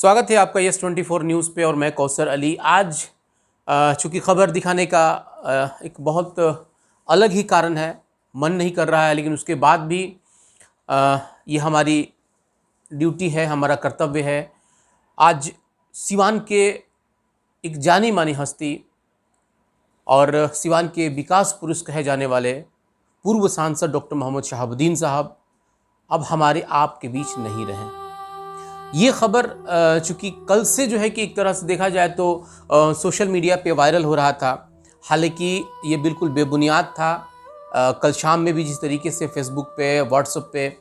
स्वागत है आपका यस 24 न्यूज़ पे और मैं कौसर अली। आज चूँकि खबर दिखाने का एक बहुत अलग ही कारण है, मन नहीं कर रहा है, लेकिन उसके बाद भी ये हमारी ड्यूटी है, हमारा कर्तव्य है। आज सिवान के एक जानी मानी हस्ती और सिवान के विकास पुरुष कहे जाने वाले पूर्व सांसद डॉक्टर मोहम्मद शहाबुद्दीन साहब अब हमारे आपके बीच नहीं रहे। ये खबर चूँकि कल से जो है कि एक तरह से देखा जाए तो सोशल मीडिया पे वायरल हो रहा था, हालांकि ये बिल्कुल बेबुनियाद था। कल शाम में भी जिस तरीके से फेसबुक पे, व्हाट्सएप पे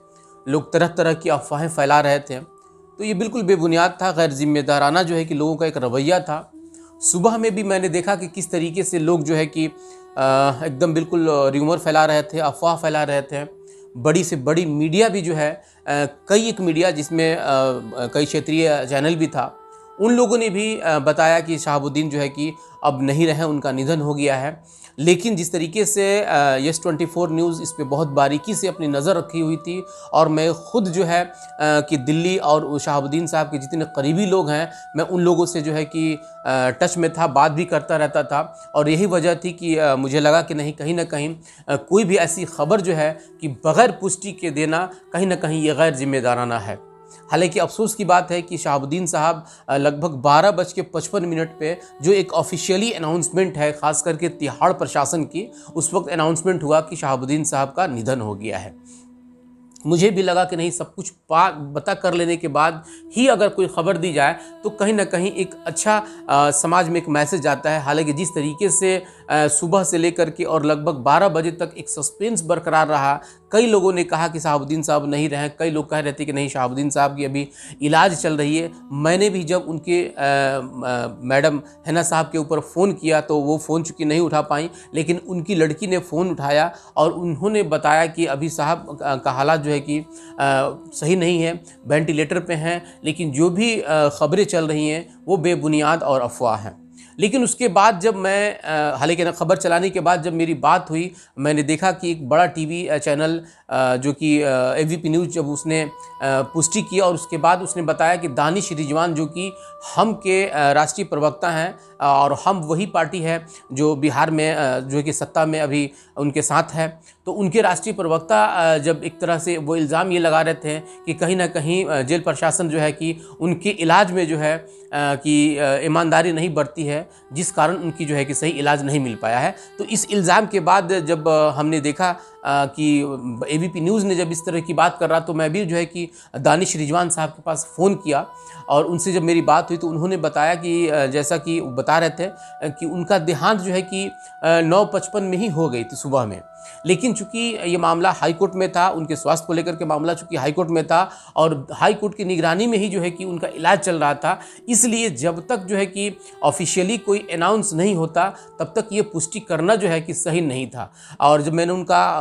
लोग तरह तरह की अफवाहें फैला रहे थे, तो ये बिल्कुल बेबुनियाद था, गैर जिम्मेदाराना जो है कि लोगों का एक रवैया था। सुबह में भी मैंने देखा कि किस तरीके से लोग जो है कि एकदम बिल्कुल र्यूमर फैला रहे थे, अफवाह फैला रहे थे। बड़ी से बड़ी मीडिया भी जो है कई एक मीडिया जिसमें कई क्षेत्रीय चैनल भी था, उन लोगों ने भी बताया कि शहाबुद्दीन जो है कि अब नहीं रहे, उनका निधन हो गया है। लेकिन जिस तरीके से यस 24 न्यूज़ इस पे बहुत बारीकी से अपनी नज़र रखी हुई थी, और मैं ख़ुद जो है कि दिल्ली और शहाबुद्दीन साहब के जितने करीबी लोग हैं, मैं उन लोगों से जो है कि टच में था, बात भी करता रहता था। और यही वजह थी कि मुझे लगा कि नहीं, कहीं ना कहीं कोई भी ऐसी खबर जो है कि बग़ैर पुष्टि के देना कहीं ना कहीं ये गैर जिम्मेदाराना है। हालांकि अफसोस की बात है कि शहाबुद्दीन साहब लगभग 12:55 पे जो एक ऑफिशियली अनाउंसमेंट है, ख़ास करके तिहाड़ प्रशासन की, उस वक्त अनाउंसमेंट हुआ कि शहाबुद्दीन साहब का निधन हो गया है। मुझे भी लगा कि नहीं, सब कुछ पता कर लेने के बाद ही अगर कोई ख़बर दी जाए तो कहीं ना कहीं एक अच्छा समाज में एक मैसेज आता है। हालांकि जिस तरीके से सुबह से लेकर के और लगभग 12 बजे तक एक सस्पेंस बरकरार रहा, कई लोगों ने कहा कि शहाबुद्दीन साहब नहीं रहे, कई लोग कह रहे थे कि नहीं, शहाबुद्दीन साहब की अभी इलाज चल रही है। मैंने भी जब उनके मैडम हैना साहब के ऊपर फ़ोन किया तो वो फ़ोन चूँकि नहीं उठा पाई, लेकिन उनकी लड़की ने फ़ोन उठाया और उन्होंने बताया कि अभी साहब का हालात जो है कि सही नहीं है, वेंटिलेटर पे हैं। लेकिन जो भी ख़बरें चल रही हैं वो बेबुनियाद और अफवाह हैं। लेकिन उसके बाद जब मैं हालांकि खबर चलाने के बाद जब मेरी बात हुई, मैंने देखा कि एक बड़ा टीवी चैनल जो कि एबीपी न्यूज़, जब उसने पुष्टि की और उसके बाद उसने बताया कि दानिश रिजवान जो कि हम के राष्ट्रीय प्रवक्ता हैं और हम वही पार्टी है जो बिहार में जो कि सत्ता में अभी उनके साथ है, तो उनके राष्ट्रीय प्रवक्ता जब एक तरह से वो इल्ज़ाम ये लगा रहे थे कि कहीं ना कहीं जेल प्रशासन जो है कि उनके इलाज में जो है कि ईमानदारी नहीं बरती है, जिस कारण उनकी जो है कि सही इलाज नहीं मिल पाया है। तो इस इल्ज़ाम के बाद जब हमने देखा कि एबीपी न्यूज़ ने जब इस तरह की बात कर रहा, तो मैं भी जो है कि दानिश रिजवान साहब के पास फ़ोन किया और उनसे जब मेरी बात हुई तो उन्होंने बताया कि जैसा कि बता रहे थे कि उनका देहांत जो है कि 9:55 में ही हो गई थी सुबह में। लेकिन चूँकि ये मामला हाई कोर्ट में था, उनके स्वास्थ्य को लेकर के मामला चूँकि हाई कोर्ट में था और हाई कोर्ट की निगरानी में ही जो है कि उनका इलाज चल रहा था, इसलिए जब तक जो है कि ऑफिशियली कोई अनाउंस नहीं होता तब तक ये पुष्टि करना जो है कि सही नहीं था। और जब मैंने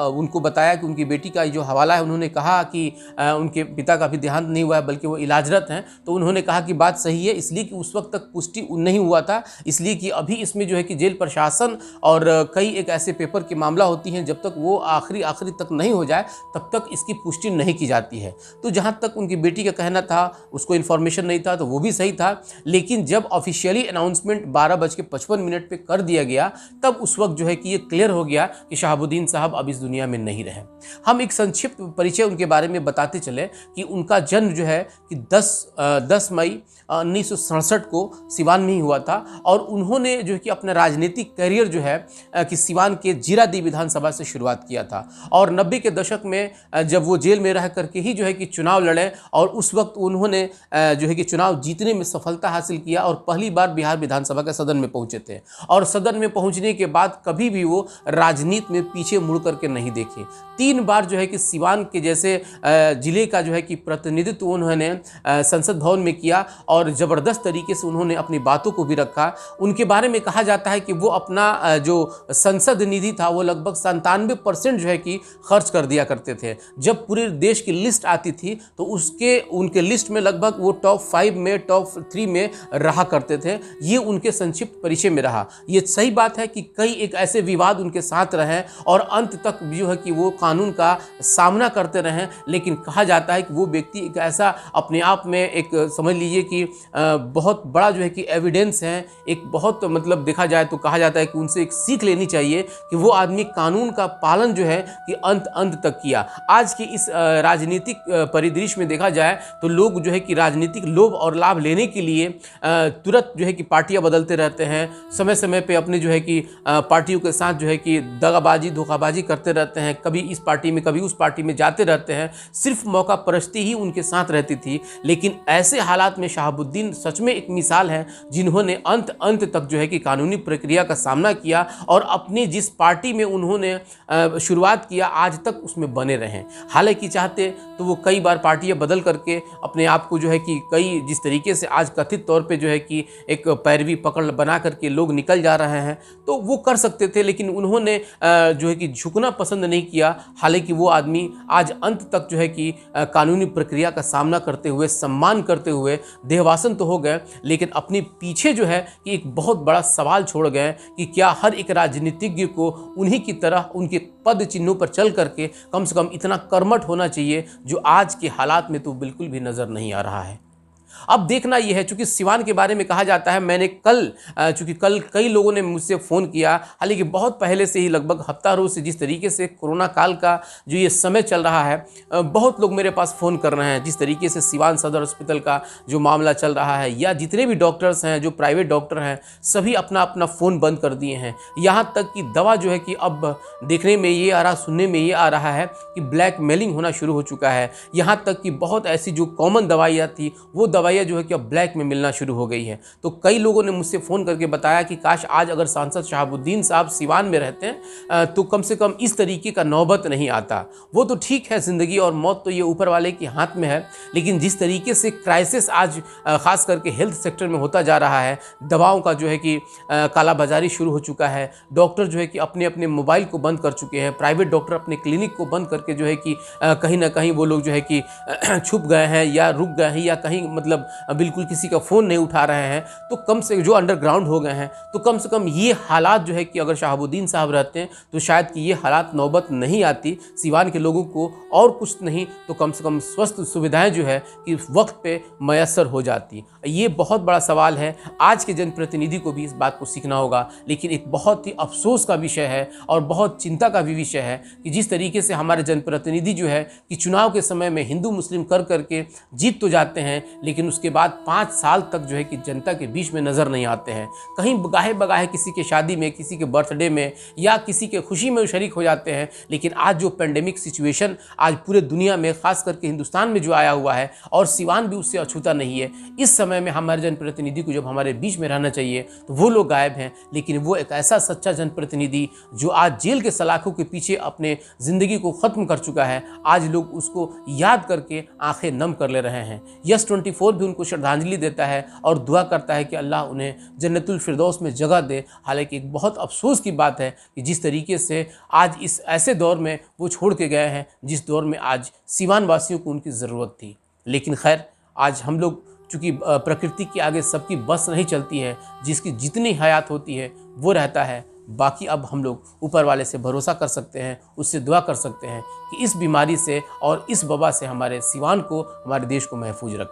उनको बताया कि उनकी बेटी का जो हवाला है, उन्होंने कहा कि उनके पिता का भी देहांत नहीं हुआ है बल्कि वो इलाजरत हैं, तो उन्होंने कहा कि बात सही है, इसलिए कि उस वक्त तक पुष्टि नहीं हुआ था, इसलिए कि अभी इसमें जो है कि जेल प्रशासन और कई एक ऐसे पेपर की मामला होती हैं, जब तक वो आखिरी तक नहीं हो जाए तब तक इसकी पुष्टि नहीं की जाती है। तो जहाँ तक उनकी बेटी का कहना था, उसको इन्फॉर्मेशन नहीं था, तो वो भी सही था। लेकिन जब ऑफिशियली अनाउंसमेंट 12:55 पे कर दिया गया, तब उस वक्त जो है कि ये क्लियर हो गया कि शहाबुद्दीन साहब अब इस दुनिया में नहीं रहे। हम एक संक्षिप्त परिचय उनके बारे में बताते चले कि उनका जन्म जो है कि 10 मई 1967 को सिवान में ही हुआ था, और उन्होंने जो है कि अपना राजनीतिक करियर जो है कि सिवान के जीरादेई विधानसभा से शुरुआत किया था। और 90 के दशक में जब वो जेल में रह करके ही जो है कि चुनाव लड़े, और उस वक्त उन्होंने जो है कि चुनाव जीतने में सफलता हासिल किया और पहली बार बिहार विधानसभा के सदन में पहुंचे थे। और सदन में पहुंचने के बाद कभी भी वो राजनीति में पीछे मुड़ करके नहीं देखे। 3 बार जो है कि सिवान के जैसे जिले का जो है कि प्रतिनिधित्व उन्होंने संसद भवन में किया और ज़बरदस्त तरीके से उन्होंने अपनी बातों को भी रखा। उनके बारे में कहा जाता है कि वो अपना जो संसद निधि था वो लगभग 97% जो है कि खर्च कर दिया करते थे। जब पूरे देश की लिस्ट आती थी तो उनके लिस्ट में लगभग वो टॉप 5 में, टॉप 3 में रहा करते थे। ये उनके संक्षिप्त परिचय में रहा। ये सही बात है कि कई एक ऐसे विवाद उनके साथ रहे और अंत तक जो है कि वो कानून का सामना करते रहे, लेकिन कहा जाता है कि वो व्यक्ति एक ऐसा अपने आप में एक समझ लीजिए कि बहुत बड़ा जो है कि एविडेंस है, एक बहुत मतलब देखा जाए तो कहा जाता है कि उनसे एक सीख लेनी चाहिए कि वो आदमी कानून का पालन जो है कि अंत तक किया। आज की इस राजनीतिक परिदृश्य में देखा जाए तो लोग जो है कि राजनीतिक लोभ और लाभ लेने के लिए तुरंत जो है कि पार्टियां बदलते रहते हैं, समय समय पे अपने जो है कि पार्टियों के साथ जो है कि दगाबाजी धोखाबाजी करते रहते हैं, कभी इस पार्टी में कभी उस पार्टी में जाते रहते हैं। सिर्फ मौका परस्ती ही उनके साथ रहती थी। लेकिन ऐसे हालात में शहाबुद्दीन सच में एक मिसाल है, जिन्होंने अंत तक जो है कि कानूनी प्रक्रिया का सामना किया और अपनी जिस पार्टी में उन्होंने शुरुआत किया आज तक उसमें बने रहें। हालांकि चाहते तो वो कई बार पार्टियां बदल करके अपने आप को जो है कि कई जिस तरीके से आज कथित तौर पे जो है कि एक पैरवी पकड़ बना करके लोग निकल जा रहे हैं तो वो कर सकते थे, लेकिन उन्होंने जो है कि झुकना पसंद नहीं किया। हालांकि वो आदमी आज अंत तक जो है कि कानूनी प्रक्रिया का सामना करते हुए, सम्मान करते हुए देहवासन तो हो गए, लेकिन अपने पीछे जो है कि एक बहुत बड़ा सवाल छोड़ गए कि क्या हर एक राजनीतिज्ञ को उन्हीं की तरह उनके पद चिन्हों पर चल करके कम से कम इतना कर्मठ होना चाहिए, जो आज के हालात में तो बिल्कुल भी नज़र नहीं आ रहा है। अब देखना यह है, चूंकि सिवान के बारे में कहा जाता है, मैंने चूंकि कल कई लोगों ने मुझसे फ़ोन किया, हालांकि बहुत पहले से ही लगभग हफ्ता रोज से जिस तरीके से कोरोना काल का जो ये समय चल रहा है, बहुत लोग मेरे पास फ़ोन कर रहे हैं। जिस तरीके से सिवान सदर हॉस्पिटल का जो मामला चल रहा है, या जितने भी डॉक्टर्स हैं जो प्राइवेट डॉक्टर हैं, सभी अपना अपना फ़ोन बंद कर दिए हैं। यहाँ तक कि दवा जो है कि अब देखने में ये आ रहा, सुनने में ये आ रहा है कि ब्लैक मेलिंग होना शुरू हो चुका है। यहाँ तक कि बहुत ऐसी जो कॉमन दवाइयाँ थी वो दवाइयाँ जो है कि अब ब्लैक में मिलना शुरू हो गई है। तो कई लोगों ने मुझसे फ़ोन करके बताया कि काश आज अगर सांसद शहाबुद्दीन साहब सिवान में रहते हैं तो कम से कम इस तरीके का नौबत नहीं आता। वो तो ठीक है, ज़िंदगी और मौत तो ये ऊपर वाले के हाथ में है, लेकिन जिस तरीके से क्राइसिस आज ख़ास करके हेल्थ सेक्टर में होता जा रहा है, दवाओं का जो है कि कालाबाजारी शुरू हो चुका है, डॉक्टर जो है कि अपने अपने मोबाइल को बंद कर चुके हैं, प्राइवेट डॉक्टर अपने क्लिनिक को बंद करके जो है कि कहीं ना कहीं वो लोग जो है कि छुप गए हैं या रुक गए हैं या कहीं मतलब बिल्कुल किसी का फ़ोन नहीं उठा रहे हैं, तो कम से जो अंडरग्राउंड हो गए हैं, तो कम से कम ये हालात जो है कि अगर शहाबुद्दीन साहब रहते हैं तो शायद कि ये हालात नौबत नहीं आती। सिवान के लोगों को और कुछ नहीं तो कम से कम स्वास्थ्य सुविधाएं जो है कि वक्त पे मैसर हो जाती। ये बहुत बड़ा सवाल है, आज के जनप्रतिनिधि को भी इस बात को सीखना होगा। लेकिन एक बहुत ही अफसोस का विषय है और बहुत चिंता का भी विषय है कि जिस तरीके से हमारे जनप्रतिनिधि जो है कि चुनाव के समय में हिंदू मुस्लिम कर करके जीत तो जाते हैं, लेकिन उसके बाद 5 साल तक जो है कि जनता के बीच में नज़र नहीं आते हैं। कहीं गाहे बगाहे किसी के शादी में, किसी के बर्थडे में या किसी के खुशी में शरीक हो जाते हैं। लेकिन आज जो पेंडेमिक सिचुएशन आज पूरे दुनिया में, खास करके हिंदुस्तान में जो आया हुआ है, और सिवान भी उससे अछूता नहीं है, इस समय में हमारे जनप्रतिनिधि को जब हमारे बीच में रहना चाहिए तो वो लोग गायब हैं। लेकिन वो एक ऐसा सच्चा जनप्रतिनिधि जो आज जेल के सलाखों के पीछे अपने ज़िंदगी को ख़त्म कर चुका है, आज लोग उसको याद करके आंखें नम कर ले रहे हैं। यस 24 भी उनको श्रद्धांजलि देता है और दुआ करता है कि अल्लाह उन्हें जन्नतुल फिरदौस में जगह दे। हालांकि एक बहुत अफसोस की बात है कि जिस तरीके से आज इस ऐसे दौर में वो छोड़ के गए हैं, जिस दौर में आज सिवान वासियों को उनकी ज़रूरत थी। लेकिन खैर, आज हम लोग चूँकि प्रकृति के आगे सबकी बस नहीं चलती है, जिसकी जितनी हयात होती है वो रहता है। बाकी अब हम लोग ऊपर वाले से भरोसा कर सकते हैं, उससे दुआ कर सकते हैं कि इस बीमारी से और इस वबा से हमारे सिवान को, हमारे देश को महफूज रखें।